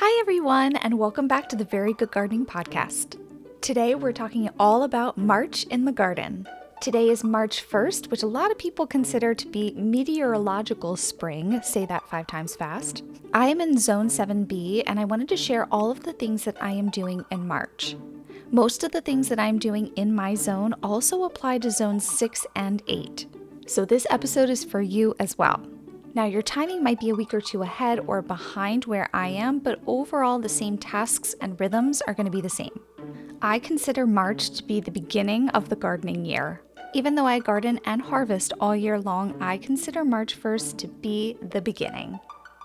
Hi everyone, and welcome back to the Very Good Gardening Podcast. Today we're talking all about March in the garden. Today is March 1st, which a lot of people consider to be meteorological spring. Say that 5 times fast. I am in Zone 7B, and I wanted to share all of the things that I am doing in March. Most of the things that I'm doing in my zone also apply to Zones 6 and 8. So this episode is for you as well. Now, your timing might be a week or two ahead or behind where I am, but overall the same tasks and rhythms are going to be the same. I consider March to be the beginning of the gardening year. Even though I garden and harvest all year long, I consider March 1st to be the beginning.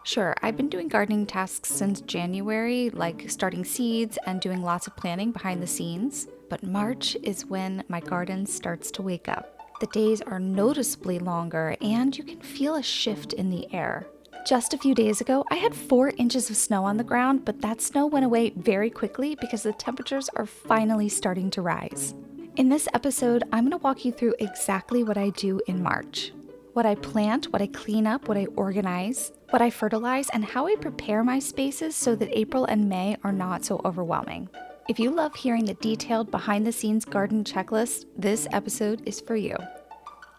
Sure, I've been doing gardening tasks since January, like starting seeds and doing lots of planning behind the scenes, but March is when my garden starts to wake up. The days are noticeably longer and you can feel a shift in the air. Just a few days ago, I had 4 inches of snow on the ground, but that snow went away very quickly because the temperatures are finally starting to rise. In this episode, I'm going to walk you through exactly what I do in March. What I plant, what I clean up, what I organize, what I fertilize, and how I prepare my spaces so that April and May are not so overwhelming. If you love hearing the detailed behind-the-scenes garden checklist, this episode is for you.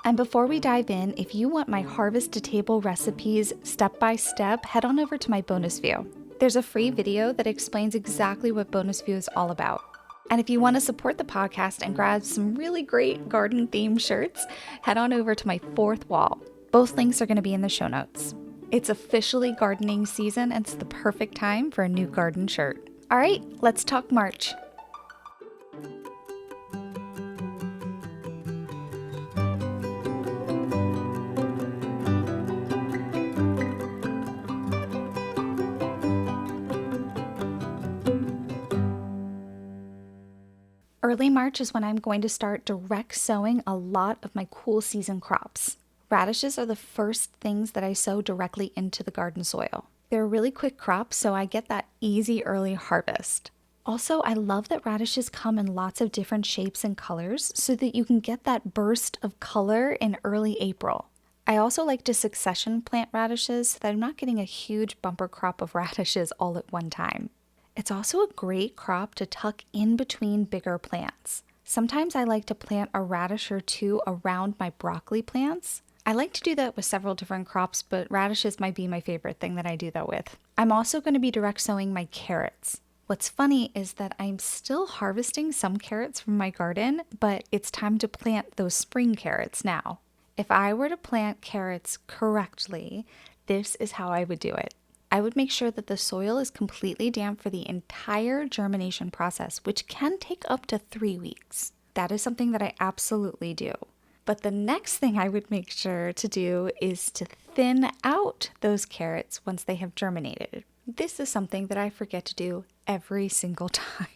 And before we dive in, if you want my harvest-to-table recipes step-by-step, head on over to my bonus view. There's a free video that explains exactly what bonus view is all about. And if you want to support the podcast and grab some really great garden-themed shirts, head on over to my 4th wall. Both links are going to be in the show notes. It's officially gardening season, and it's the perfect time for a new garden shirt. All right, let's talk March. Early March is when I'm going to start direct sowing a lot of my cool season crops. Radishes are the first things that I sow directly into the garden soil. They're a really quick crop, so I get that easy early harvest. Also, I love that radishes come in lots of different shapes and colors so that you can get that burst of color in early April. I also like to succession plant radishes so that I'm not getting a huge bumper crop of radishes all at one time. It's also a great crop to tuck in between bigger plants. Sometimes I like to plant a radish or two around my broccoli plants. I like to do that with several different crops, but radishes might be my favorite thing that I do that with. I'm also going to be direct sowing my carrots. What's funny is that I'm still harvesting some carrots from my garden, but it's time to plant those spring carrots now. If I were to plant carrots correctly, this is how I would do it. I would make sure that the soil is completely damp for the entire germination process, which can take up to 3 weeks. That is something that I absolutely do. But the next thing I would make sure to do is to thin out those carrots once they have germinated. This is something that I forget to do every single time.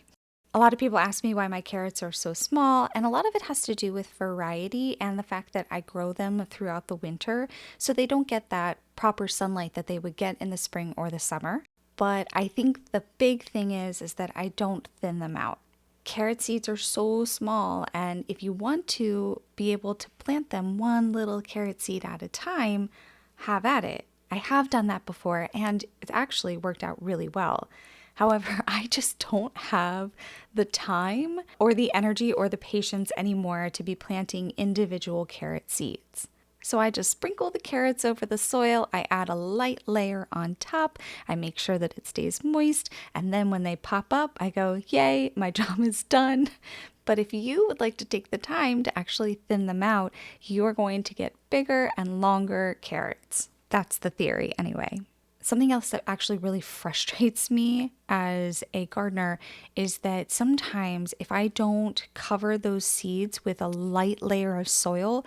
A lot of people ask me why my carrots are so small, and a lot of it has to do with variety and the fact that I grow them throughout the winter, so they don't get that proper sunlight that they would get in the spring or the summer. But I think the big thing is that I don't thin them out. Carrot seeds are so small, and if you want to be able to plant them one little carrot seed at a time, have at it. I have done that before, and it's actually worked out really well. However, I just don't have the time or the energy or the patience anymore to be planting individual carrot seeds. So I just sprinkle the carrots over the soil, I add a light layer on top, I make sure that it stays moist, and then when they pop up, I go, yay, my job is done. But if you would like to take the time to actually thin them out, you're going to get bigger and longer carrots. That's the theory anyway. Something else that actually really frustrates me as a gardener is that sometimes if I don't cover those seeds with a light layer of soil,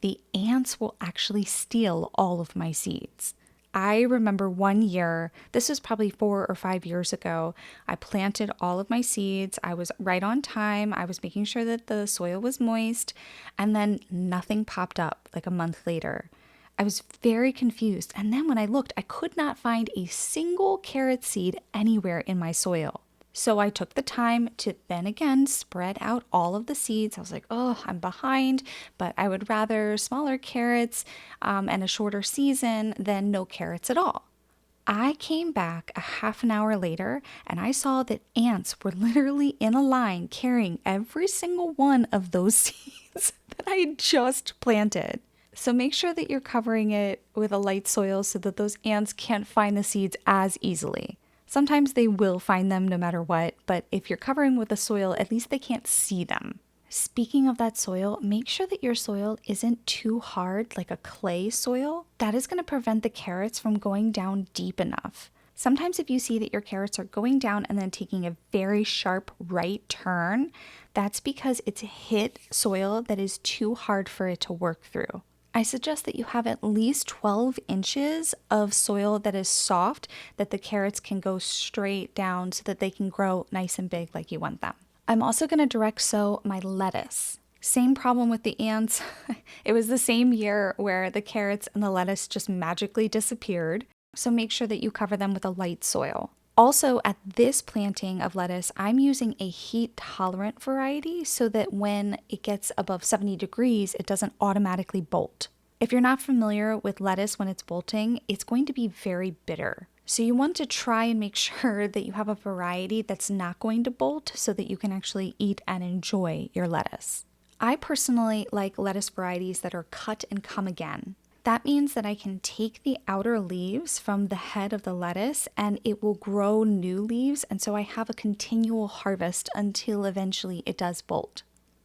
the ants will actually steal all of my seeds. I remember one year, this was probably 4 or 5 years ago, I planted all of my seeds. I was right on time. I was making sure that the soil was moist, and then nothing popped up like a month later. I was very confused, and then when I looked, I could not find a single carrot seed anywhere in my soil. So I took the time to then again spread out all of the seeds. I was like, oh, I'm behind, but I would rather smaller carrots and a shorter season than no carrots at all. I came back a half an hour later and I saw that ants were literally in a line carrying every single one of those seeds that I had just planted. So make sure that you're covering it with a light soil so that those ants can't find the seeds as easily. Sometimes they will find them no matter what, but if you're covering with the soil, at least they can't see them. Speaking of that soil, make sure that your soil isn't too hard, like a clay soil. That is going to prevent the carrots from going down deep enough. Sometimes if you see that your carrots are going down and then taking a very sharp right turn, that's because it's hit soil that is too hard for it to work through. I suggest that you have at least 12 inches of soil that is soft, that the carrots can go straight down so that they can grow nice and big like you want them. I'm also going to direct sow my lettuce. Same problem with the ants. It was the same year where the carrots and the lettuce just magically disappeared. So make sure that you cover them with a light soil. Also, at this planting of lettuce, I'm using a heat-tolerant variety so that when it gets above 70 degrees, it doesn't automatically bolt. If you're not familiar with lettuce when it's bolting, it's going to be very bitter. So you want to try and make sure that you have a variety that's not going to bolt so that you can actually eat and enjoy your lettuce. I personally like lettuce varieties that are cut and come again. That means that I can take the outer leaves from the head of the lettuce and it will grow new leaves, and so I have a continual harvest until eventually it does bolt.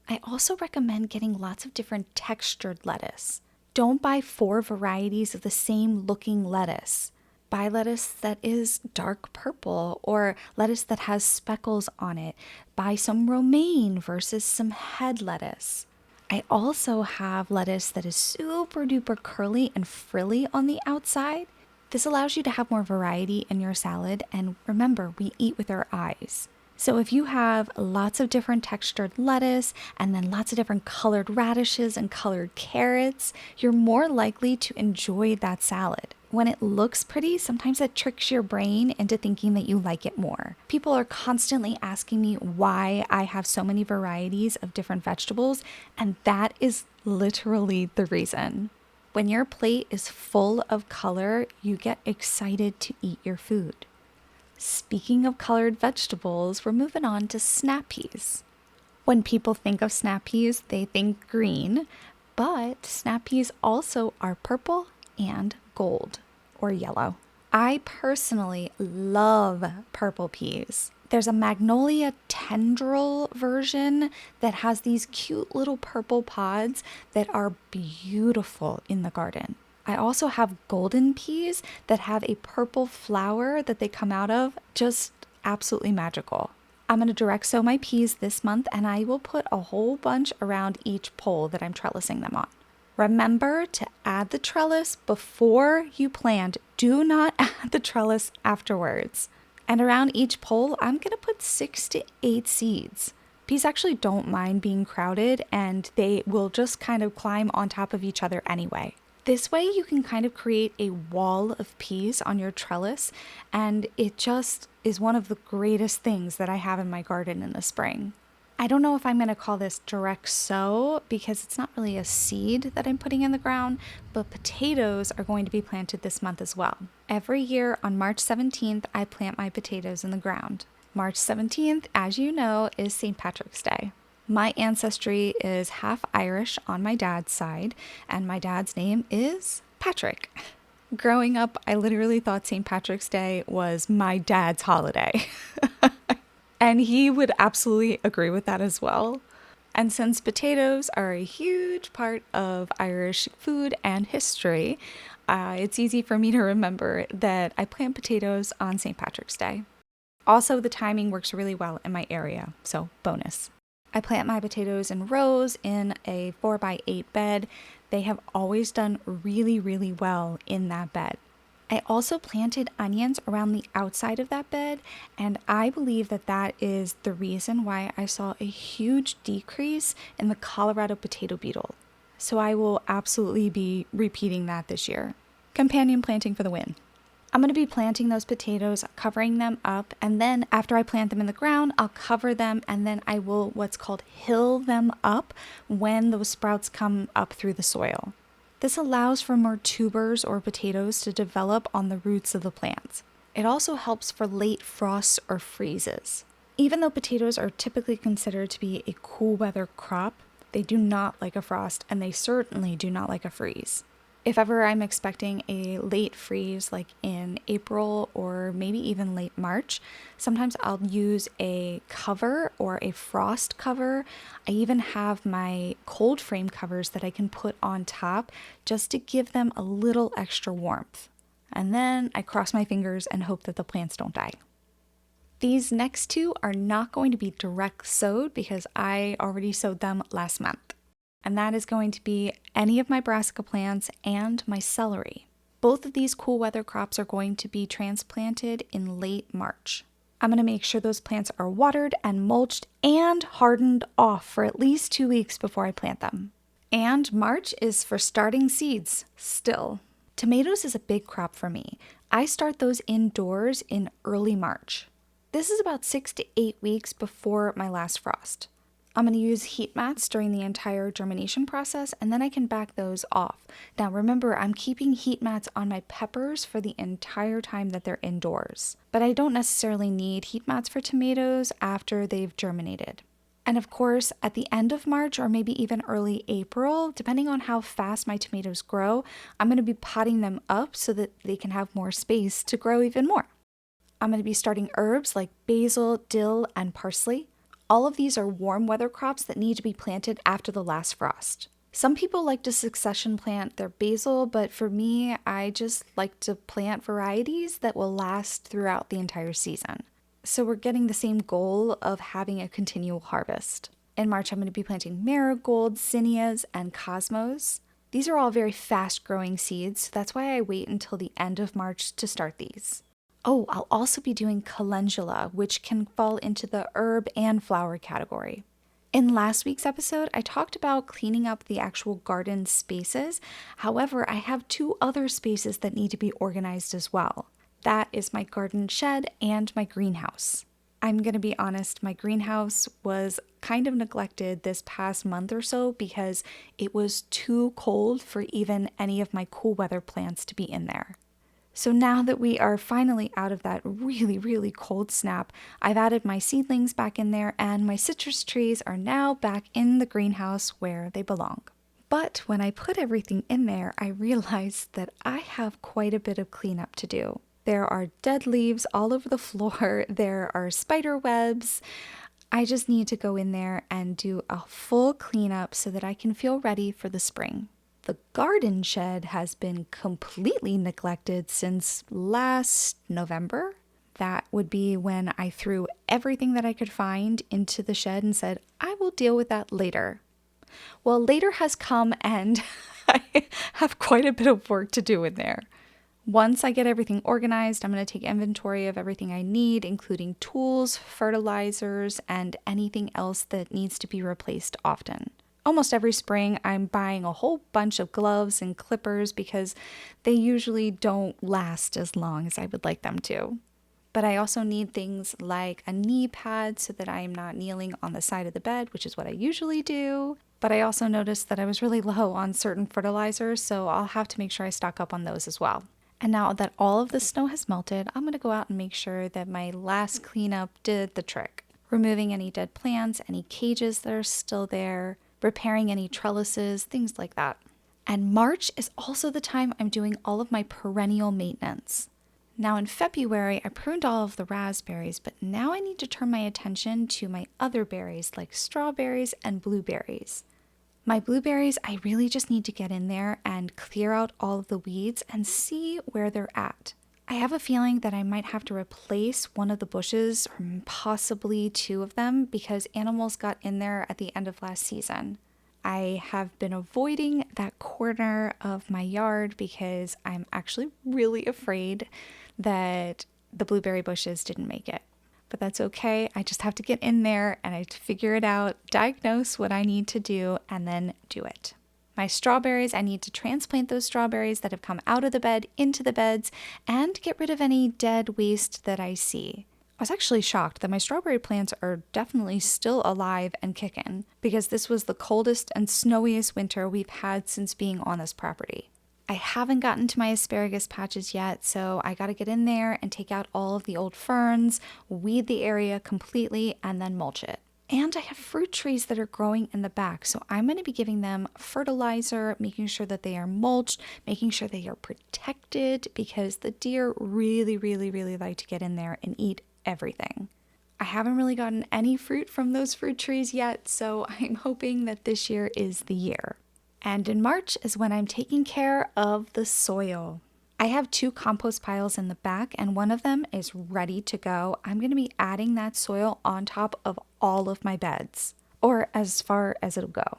I also recommend getting lots of different textured lettuce. Don't buy 4 varieties of the same looking lettuce. Buy lettuce that is dark purple or lettuce that has speckles on it. Buy some romaine versus some head lettuce. I also have lettuce that is super duper curly and frilly on the outside. This allows you to have more variety in your salad, and remember, we eat with our eyes. So if you have lots of different textured lettuce and then lots of different colored radishes and colored carrots, you're more likely to enjoy that salad. When it looks pretty, sometimes it tricks your brain into thinking that you like it more. People are constantly asking me why I have so many varieties of different vegetables, and that is literally the reason. When your plate is full of color, you get excited to eat your food. Speaking of colored vegetables, we're moving on to snap peas. When people think of snap peas, they think green, but snap peas also are purple and gold or yellow. I personally love purple peas. There's a magnolia tendril version that has these cute little purple pods that are beautiful in the garden. I also have golden peas that have a purple flower that they come out of, just absolutely magical. I'm going to direct sow my peas this month, and I will put a whole bunch around each pole that I'm trellising them on. Remember to add the trellis before you plant. Do not add the trellis afterwards. And around each pole, I'm going to put 6 to 8 seeds. Peas actually don't mind being crowded, and they will just kind of climb on top of each other anyway. This way you can kind of create a wall of peas on your trellis, and it just is one of the greatest things that I have in my garden in the spring. I don't know if I'm going to call this direct sow because it's not really a seed that I'm putting in the ground, but potatoes are going to be planted this month as well. Every year on March 17th, I plant my potatoes in the ground. March 17th, as you know, is St. Patrick's Day. My ancestry is half Irish on my dad's side, and my dad's name is Patrick. Growing up, I literally thought St. Patrick's Day was my dad's holiday. And he would absolutely agree with that as well. And since potatoes are a huge part of Irish food and history, it's easy for me to remember that I plant potatoes on St. Patrick's Day. Also, the timing works really well in my area, so bonus. I plant my potatoes in rows in a 4x8 bed. They have always done really, really well in that bed. I also planted onions around the outside of that bed, and I believe that that is the reason why I saw a huge decrease in the Colorado potato beetle. So I will absolutely be repeating that this year. Companion planting for the win. I'm going to be planting those potatoes, covering them up, and then after I plant them in the ground, I'll cover them, and then I will what's called hill them up when those sprouts come up through the soil. This allows for more tubers or potatoes to develop on the roots of the plants. It also helps for late frosts or freezes. Even though potatoes are typically considered to be a cool weather crop, they do not like a frost, and they certainly do not like a freeze. If ever I'm expecting a late freeze, like in April or maybe even late March, sometimes I'll use a cover or a frost cover. I even have my cold frame covers that I can put on top just to give them a little extra warmth. And then I cross my fingers and hope that the plants don't die. These next two are not going to be direct sowed because I already sowed them last month. And that is going to be any of my brassica plants and my celery. Both of these cool weather crops are going to be transplanted in late March. I'm going to make sure those plants are watered and mulched and hardened off for at least 2 weeks before I plant them. And March is for starting seeds, still. Tomatoes is a big crop for me. I start those indoors in early March. This is about 6 to 8 weeks before my last frost. I'm going to use heat mats during the entire germination process, and then I can back those off. Now remember, I'm keeping heat mats on my peppers for the entire time that they're indoors. But I don't necessarily need heat mats for tomatoes after they've germinated. And of course, at the end of March or maybe even early April, depending on how fast my tomatoes grow, I'm going to be potting them up so that they can have more space to grow even more. I'm going to be starting herbs like basil, dill, and parsley. All of these are warm weather crops that need to be planted after the last frost. Some people like to succession plant their basil, but for me, I just like to plant varieties that will last throughout the entire season. So we're getting the same goal of having a continual harvest. In March, I'm going to be planting marigolds, zinnias, and cosmos. These are all very fast-growing seeds, so that's why I wait until the end of March to start these. Oh, I'll also be doing calendula, which can fall into the herb and flower category. In last week's episode, I talked about cleaning up the actual garden spaces. However, I have 2 other spaces that need to be organized as well. That is my garden shed and my greenhouse. I'm going to be honest, my greenhouse was kind of neglected this past month or so because it was too cold for even any of my cool weather plants to be in there. So now that we are finally out of that really, really cold snap, I've added my seedlings back in there, and my citrus trees are now back in the greenhouse where they belong. But when I put everything in there, I realized that I have quite a bit of cleanup to do. There are dead leaves all over the floor. There are spider webs. I just need to go in there and do a full cleanup so that I can feel ready for the spring. The garden shed has been completely neglected since last November. That would be when I threw everything that I could find into the shed and said, I will deal with that later. Well, later has come and I have quite a bit of work to do in there. Once I get everything organized, I'm going to take inventory of everything I need, including tools, fertilizers, and anything else that needs to be replaced often. Almost every spring, I'm buying a whole bunch of gloves and clippers because they usually don't last as long as I would like them to. But I also need things like a knee pad so that I am not kneeling on the side of the bed, which is what I usually do. But I also noticed that I was really low on certain fertilizers, so I'll have to make sure I stock up on those as well. And now that all of the snow has melted, I'm going to go out and make sure that my last cleanup did the trick. Removing any dead plants, any cages that are still there, repairing any trellises, things like that. And March is also the time I'm doing all of my perennial maintenance. Now in February, I pruned all of the raspberries, but now I need to turn my attention to my other berries like strawberries and blueberries. My blueberries, I really just need to get in there and clear out all of the weeds and see where they're at. I have a feeling that I might have to replace one of the bushes, or possibly 2 of them, because animals got in there at the end of last season. I have been avoiding that corner of my yard because I'm actually really afraid that the blueberry bushes didn't make it. But that's okay. I just have to get in there and I have to figure it out, diagnose what I need to do, and then do it. My strawberries, I need to transplant those strawberries that have come out of the bed into the beds and get rid of any dead waste that I see. I was actually shocked that my strawberry plants are definitely still alive and kicking because this was the coldest and snowiest winter we've had since being on this property. I haven't gotten to my asparagus patches yet, so I gotta get in there and take out all of the old ferns, weed the area completely, and then mulch it. And I have fruit trees that are growing in the back, so I'm going to be giving them fertilizer, making sure that they are mulched, making sure they are protected because the deer really, really, really like to get in there and eat everything. I haven't really gotten any fruit from those fruit trees yet, so I'm hoping that this year is the year. And in March is when I'm taking care of the soil. I have 2 compost piles in the back and one of them is ready to go. I'm going to be adding that soil on top of all of my beds, or as far as it'll go.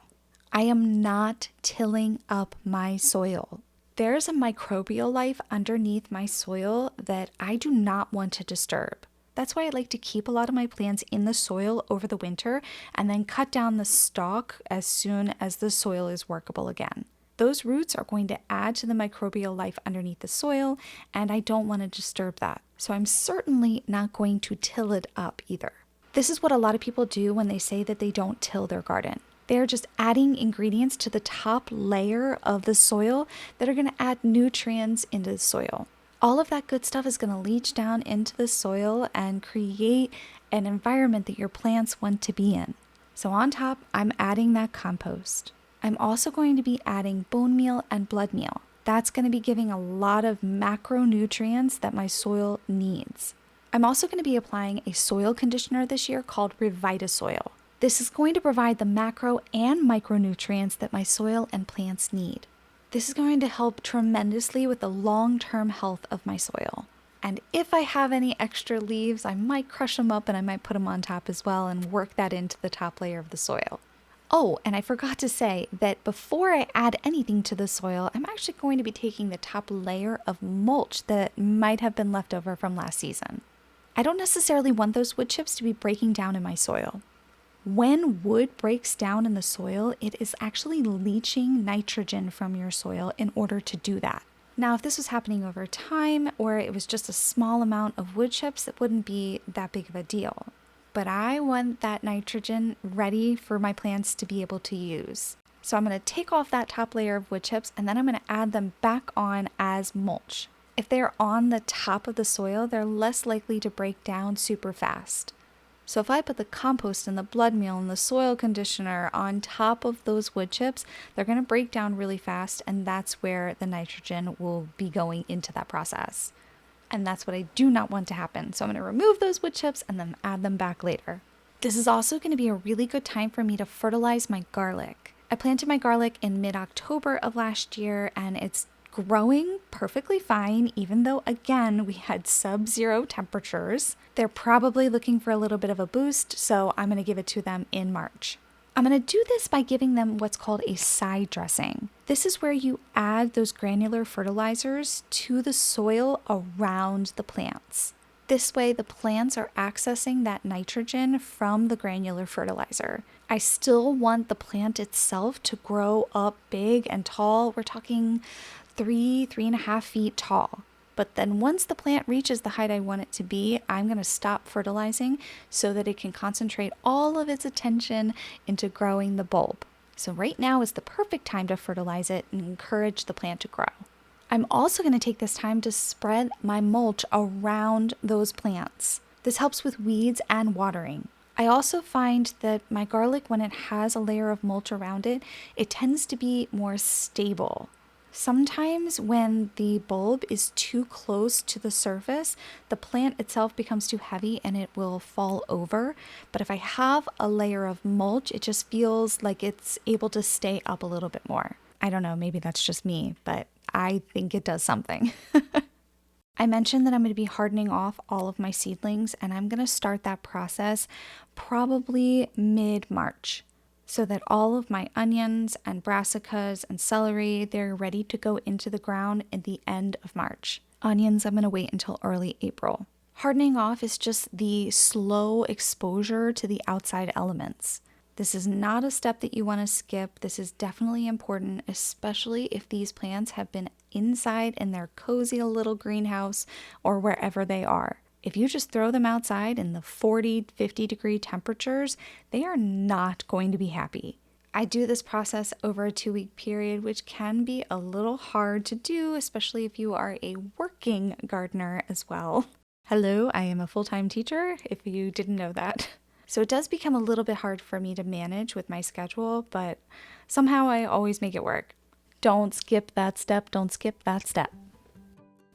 I am not tilling up my soil. There's a microbial life underneath my soil that I do not want to disturb. That's why I like to keep a lot of my plants in the soil over the winter and then cut down the stalk as soon as the soil is workable again. Those roots are going to add to the microbial life underneath the soil, and I don't want to disturb that. So I'm certainly not going to till it up either. This is what a lot of people do when they say that they don't till their garden. They're just adding ingredients to the top layer of the soil that are going to add nutrients into the soil. All of that good stuff is going to leach down into the soil and create an environment that your plants want to be in. So on top, I'm adding that compost. I'm also going to be adding bone meal and blood meal. That's going to be giving a lot of macronutrients that my soil needs. I'm also going to be applying a soil conditioner this year called Revitasoil. This is going to provide the macro and micronutrients that my soil and plants need. This is going to help tremendously with the long-term health of my soil. And if I have any extra leaves, I might crush them up and I might put them on top as well and work that into the top layer of the soil. Oh, and I forgot to say that before I add anything to the soil, I'm actually going to be taking the top layer of mulch that might have been left over from last season. I don't necessarily want those wood chips to be breaking down in my soil. When wood breaks down in the soil, it is actually leaching nitrogen from your soil in order to do that. Now, if this was happening over time or it was just a small amount of wood chips, it wouldn't be that big of a deal. But I want that nitrogen ready for my plants to be able to use. So I'm going to take off that top layer of wood chips and then I'm going to add them back on as mulch. If they're on the top of the soil, they're less likely to break down super fast. So if I put the compost and the blood meal and the soil conditioner on top of those wood chips, they're going to break down really fast, and that's where the nitrogen will be going into that process. And that's what I do not want to happen. So I'm going to remove those wood chips and then add them back later. This is also going to be a really good time for me to fertilize my garlic. I planted my garlic in mid-October of last year, and it's growing perfectly fine, even though, again, we had sub-zero temperatures. They're probably looking for a little bit of a boost, so I'm going to give it to them in March. I'm going to do this by giving them what's called a side dressing. This is where you add those granular fertilizers to the soil around the plants. This way, the plants are accessing that nitrogen from the granular fertilizer. I still want the plant itself to grow up big and tall. We're talking 3.5 feet tall. But then once the plant reaches the height I want it to be, I'm going to stop fertilizing so that it can concentrate all of its attention into growing the bulb. So right now is the perfect time to fertilize it and encourage the plant to grow. I'm also going to take this time to spread my mulch around those plants. This helps with weeds and watering. I also find that my garlic, when it has a layer of mulch around it, it tends to be more stable. Sometimes when the bulb is too close to the surface, the plant itself becomes too heavy and it will fall over. But if I have a layer of mulch, it just feels like it's able to stay up a little bit more. I don't know, maybe that's just me, but I think it does something. I mentioned that I'm going to be hardening off all of my seedlings, and I'm going to start that process probably mid-March, so that all of my onions and brassicas and celery, they're ready to go into the ground at the end of March. Onions, I'm going to wait until early April. Hardening off is just the slow exposure to the outside elements. This is not a step that you want to skip. This is definitely important, especially if these plants have been inside in their cozy little greenhouse or wherever they are. If you just throw them outside in the 40, 50 degree temperatures, they are not going to be happy. I do this process over a 2-week period, which can be a little hard to do, especially if you are a working gardener as well. Hello, I am a full-time teacher, if you didn't know that. So it does become a little bit hard for me to manage with my schedule, but somehow I always make it work. Don't skip that step, don't skip that step.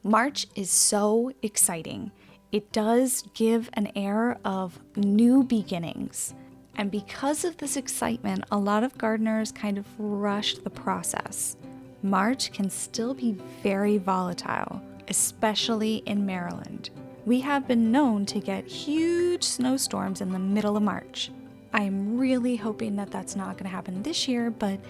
March is so exciting. It does give an air of new beginnings. And because of this excitement, a lot of gardeners kind of rush the process. March can still be very volatile, especially in Maryland. We have been known to get huge snowstorms in the middle of March. I'm really hoping that that's not going to happen this year, but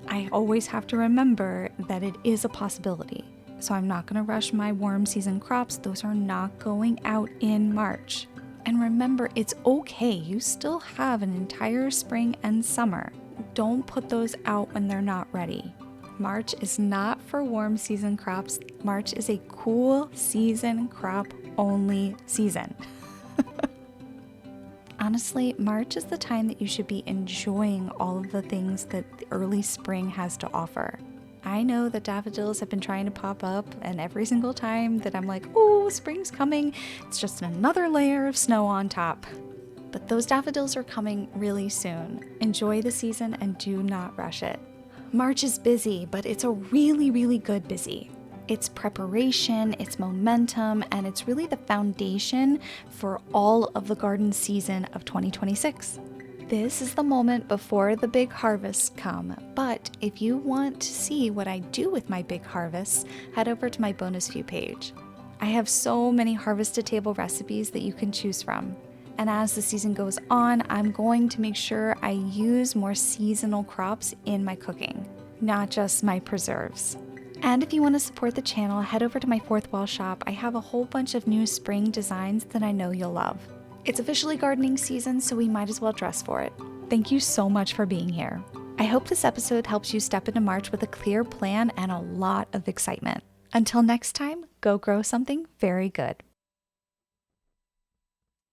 I always have to remember that it is a possibility. So I'm not going to rush my warm season crops. Those are not going out in March. And remember, it's okay. You still have an entire spring and summer. Don't put those out when they're not ready. March is not for warm season crops. March is a cool season crop only season. Honestly, March is the time that you should be enjoying all of the things that the early spring has to offer. I know that daffodils have been trying to pop up, and every single time that I'm like, oh, spring's coming, it's just another layer of snow on top. But those daffodils are coming really soon. Enjoy the season and do not rush it. March is busy, but it's a really, really good busy. It's preparation, it's momentum, and it's really the foundation for all of the garden season of 2026. This is the moment before the big harvests come, but if you want to see what I do with my big harvests, head over to my bonus view page. I have so many harvest to table recipes that you can choose from. And as the season goes on, I'm going to make sure I use more seasonal crops in my cooking, not just my preserves. And if you want to support the channel, head over to my Fourth Wall shop. I have a whole bunch of new spring designs that I know you'll love. It's officially gardening season, so we might as well dress for it. Thank you so much for being here. I hope this episode helps you step into March with a clear plan and a lot of excitement. Until next time, go grow something very good.